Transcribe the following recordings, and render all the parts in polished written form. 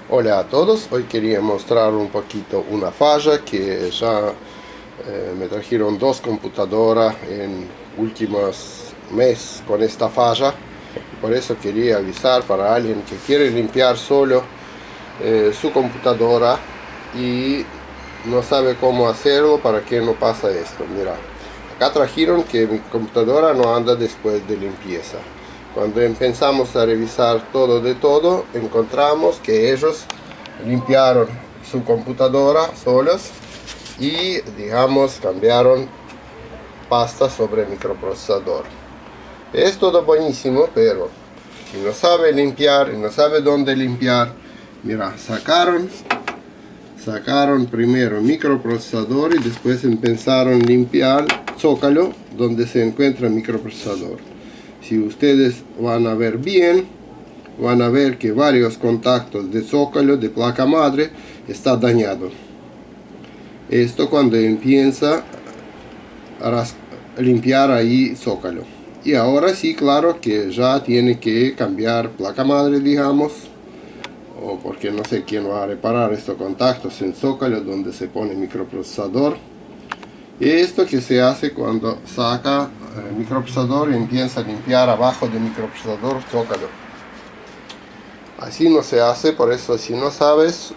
Hola a todos, hoy quería mostrar un poquito una falla que ya me trajeron dos computadoras en últimos meses con esta falla. Por eso quería avisar para alguien que quiere limpiar solo su computadora y no sabe cómo hacerlo para que no pasa esto. Mira, acá trajeron que mi computadora no anda después de limpieza. Cuando empezamos a revisar todo de todo, encontramos que ellos limpiaron su computadora solos y, digamos, cambiaron pasta sobre el microprocesador. Es todo buenísimo, pero si no sabe limpiar y no sabe dónde limpiar, mira, sacaron primero el microprocesador y después empezaron a limpiar zócalo donde se encuentra el microprocesador. Si ustedes van a ver bien, van a ver que varios contactos de zócalo de placa madre está dañado. Esto cuando empieza a limpiar ahí zócalo. Y ahora sí, claro que ya tiene que cambiar placa madre, digamos, o porque no sé quién va a reparar estos contactos en zócalo donde se pone microprocesador. Esto que se hace cuando saca el microprocesador y empieza a limpiar abajo del microprocesador zócalo. Así no se hace, por eso si no sabes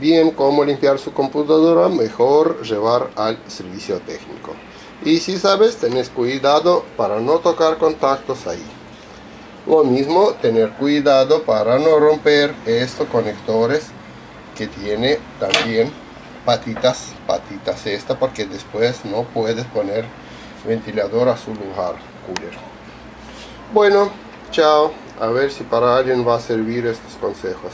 bien cómo limpiar su computadora, mejor llevar al servicio técnico. Y si sabes, tenés cuidado para no tocar contactos ahí. Lo mismo, tener cuidado para no romper estos conectores que tiene también patitas esta, porque después no puedes poner ventilador a su lugar, cooler. Bueno, chao, a ver si para alguien va a servir estos consejos.